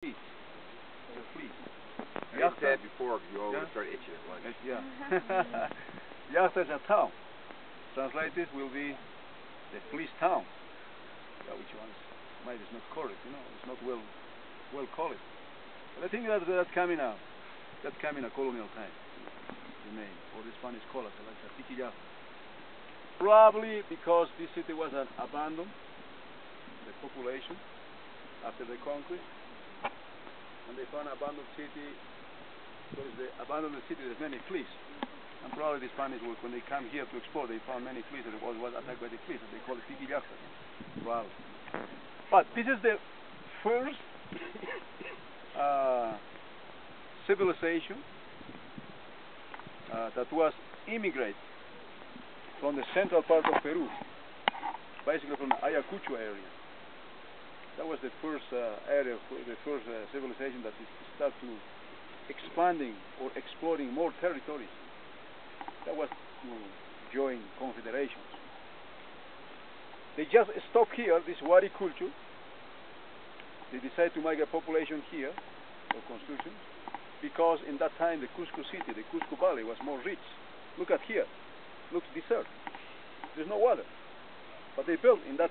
fleas. The fleas. I said before, you always start itching at lunch. Yeah. Pikillakta is a town. Translated will be the fleece town. Yeah, which one is not correct, it's not well called. But I think that coming a colonial time, the name, or the Spanish call it, like a Pikillakta. Probably because this city was abandoned, the population, after the conquest, and they found an abandoned city. Because the abandoned city, there's many fleas. And probably the Spanish, when they come here to explore, they found many fleas, and it was attacked by the fleas, and they call it Pikillakta. Probably. But this is the first civilization that was immigrate from the central part of Peru, basically from the Ayacucho area. That was the first area, the first civilization that started to expanding or exploring more territories. That was to join confederations. They just stopped here, this Wari culture. They decided to make a population here for construction because in that time the Cusco city, the Cusco Valley was more rich. Look at here, looks desert. There's no water, but they built in that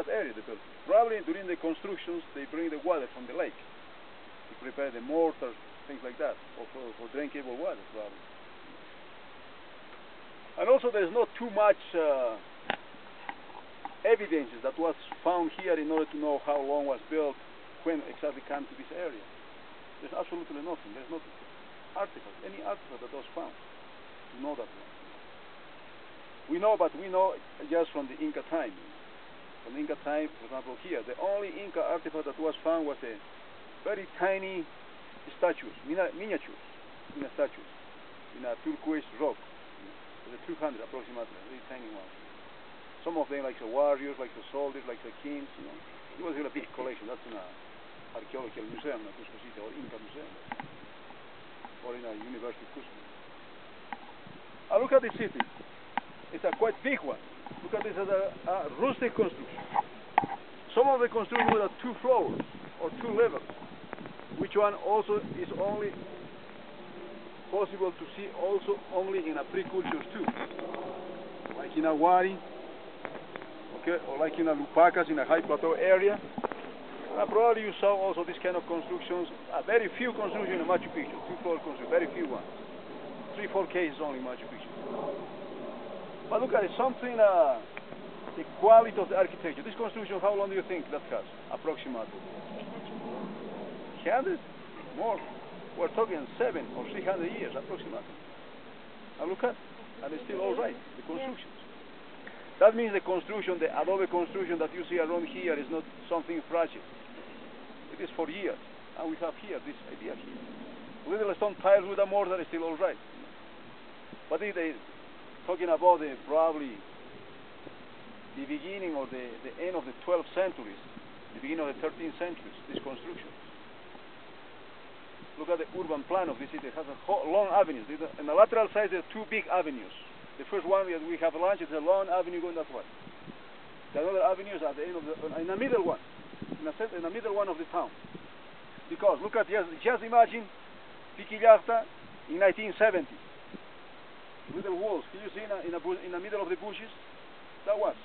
area. They built. Probably during the constructions they bring the water from the lake to prepare the mortars, things like that, or for drinkable water, probably. And also there's not too much evidences that was found here in order to know how long was built, when exactly came to this area. There's absolutely nothing. There's no artifact, any artifact that was found to know that one. We know just from the Inca time. From the Inca time, for example, here, the only Inca artifact that was found was a very tiny statues, miniatures, statues, in a turquoise rock, the 200 approximately, very tiny ones. Some of them like the warriors, like the soldiers, like the kings, It was a big collection. That's in an archaeological museum in Cusco City, or Inca museum, or in a university of Cusco. Look at the city. It's a quite big one. Look at this as a rustic construction. Some of the construction are 2 floors or 2 levels, which one also is only possible to see also only in a pre-cultures too, like in a Wari, okay, or like in a Lupacas in a high plateau area. Probably you saw also this kind of constructions, very few constructions in Machu Picchu, 2-floor construction, very few ones, 3-4 cases only in Machu Picchu. But look at it, something, the quality of the architecture. This construction, how long do you think that has, approximately? 100? More. We're talking 700 or 300 years, approximately. And look at, and it's still all right, the constructions. That means the construction, the adobe construction that you see around here is not something fragile. It is for years. And we have here, this idea here. Little stone tiles with a mortar is still all right. But they talking about probably the beginning or the end of the 12th centuries, the beginning of the 13th centuries, this construction. Look at the urban plan of the city. It has a long avenues. In the lateral side, there are 2 big avenues. The first one that we have launched is a long avenue going that way. The other avenue is at the end of in the middle one, in the middle one of the town. Because look at just imagine Pikillakta in 1970. Little walls. Can you see in the middle of the bushes? That was.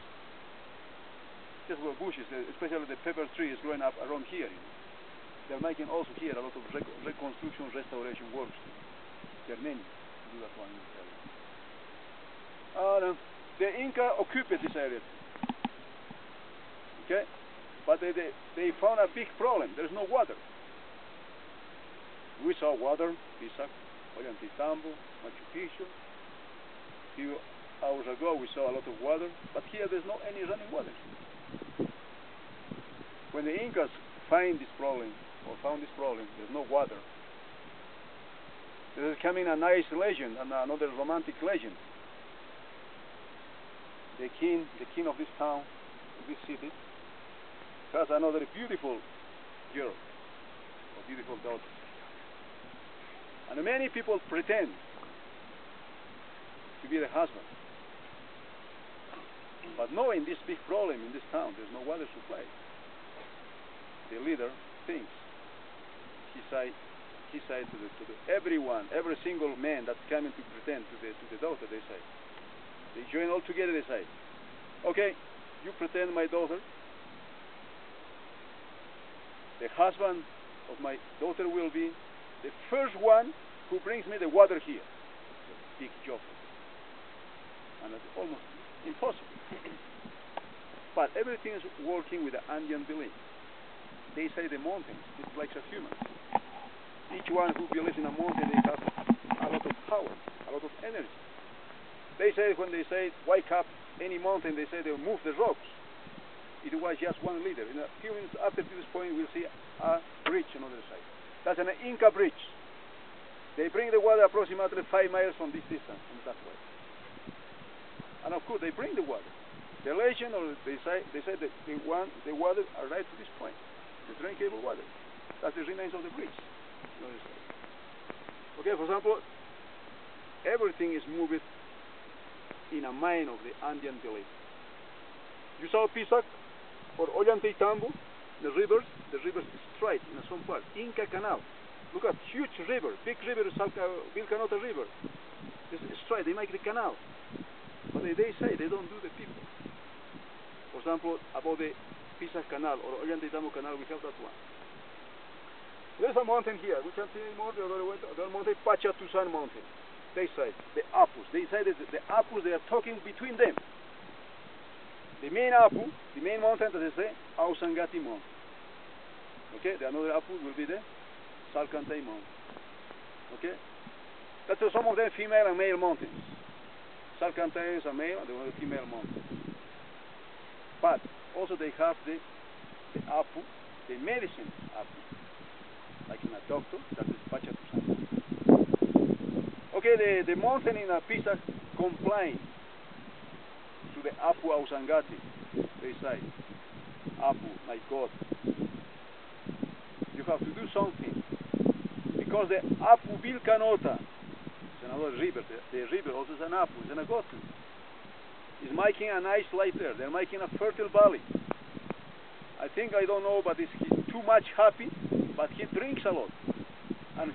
Just were bushes, especially the pepper tree is growing up around here. They're making also here a lot of reconstruction, restoration works. There are many to do that one in this area. The Inca occupied this area. Okay? But they found a big problem. There's no water. We saw water, Pisac, Ollantaytambo, Machu Picchu. A few hours ago we saw a lot of water, but here there's no any running water. When the Incas found this problem, there's no water. There is coming a nice legend and another romantic legend. The king of this town, of this city, has another beautiful girl, or beautiful daughter. And many people pretend to be the husband. But knowing this big problem in this town, there's no water supply. The leader thinks he said to the everyone, every single man that's coming to pretend to the daughter, they join all together. They say, okay, you pretend my daughter. The husband of my daughter will be the first one who brings me the water here. It's a big job, and it's almost impossible. But everything is working with the Andean belief. They say the mountains, it's like a human. Each one who believes in a mountain, they have a lot of power, a lot of energy. They say when they say wake up any mountain, they say they will move the rocks. It was just one leader. In a few minutes after this point, we'll see a bridge on the other side. That's an Inca bridge. They bring the water approximately 5 miles from this distance, in that way. And of course, they bring the water. The legend, or they say that the water arrived to this point, the drinkable water. That's the remains of the bridge. Okay, for example, everything is moved in a mind of the Andean belief. You saw Pisac or Ollantaytambo, the rivers straight in some part. Inca Canal. Look at huge river, big river, Vilcanota River. It's straight, they make the canal. But they say they don't do the people. For example, about the Pisac Canal or Ollantaytambo Canal, we have that one. There's a mountain here. We can see more the other way. The mountain, Pachatusan Mountain. They say the Apus. They say that the Apus, they are talking between them. The main Apu, the main mountain that they say, Ausangati Mountain. Okay, the another Apu will be the Salcantay Mountain. Okay, that's some of them female and male mountains. Salcantay is a male and the other female mountain. But also they have the Apu, the medicine Apu. Like in a doctor, that is Pachatusan. Okay, the mountain in a Pisac complying to the Apu Ausangati, they say, Apu, my God, you have to do something, because the Apu Vilcanota, it's another river, the river also is an Apu, it's an Agotu, is making a nice light there, they're making a fertile valley. I don't know, but he's too much happy, but he drinks a lot. And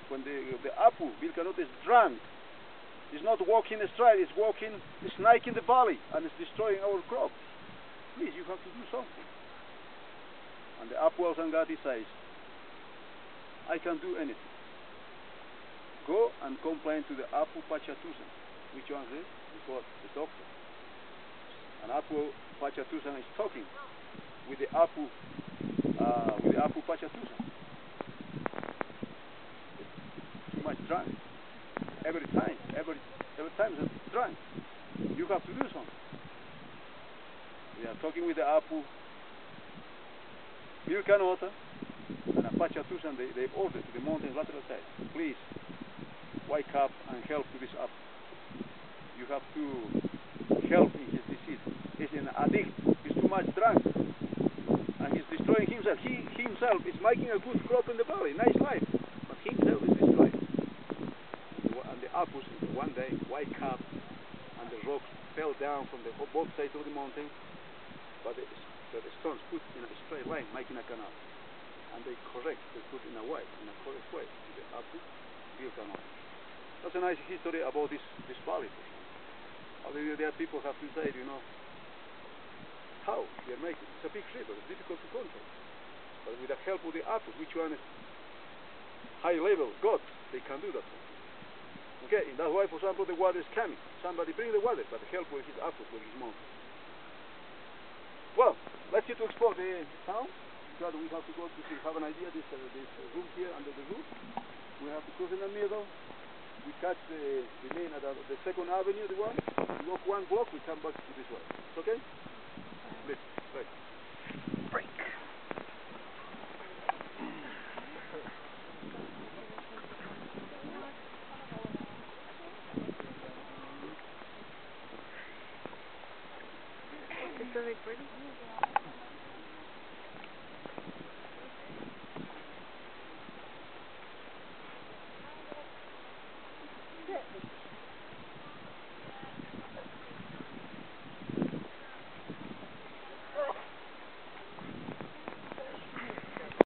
when the Apu Vilcanota is drunk, he's not walking straight, he's walking, snake in the valley, and it's destroying our crops. Please, you have to do something. And the Apu Ausangati says, I can do anything. Go and complain to the Apu Pachatusan. Which one is it? It's what? The doctor. And Apu Pachatusan is talking with the Apu Pachatusan. Too much drunk. Every time it's drunk. You have to do something. They are talking with the Apu Vilcanota and Pachatusan. They've ordered to the mountain's lateral side, please wake up and help to this Apu. You have to help in his disease. He's an addict. He's too much drunk. And he's destroying himself. He himself is making a good crop in the valley, nice life. But himself is destroyed. And the Apus one day wake up and the rocks fell down from both sides of the mountain. But the stones put in a straight line, making a canal. And they put in a correct way, to the Apu Vilcanota. That's a nice history about this valley. How the people have to say, how they're making it. It's a big river, it's difficult to control. But with the help of the Apus, which one is high level gods, they can do that. Okay, and that's why, for example, the water is coming. Somebody bring the water, but help with his Apus, with his mountain. Well, let's get to explore the town, because we have to go to have an idea. This room here under the roof. We have to cross in the middle. We catch the main, the 2nd Avenue, the one. We walk 1 block, we come back to this way. It's okay?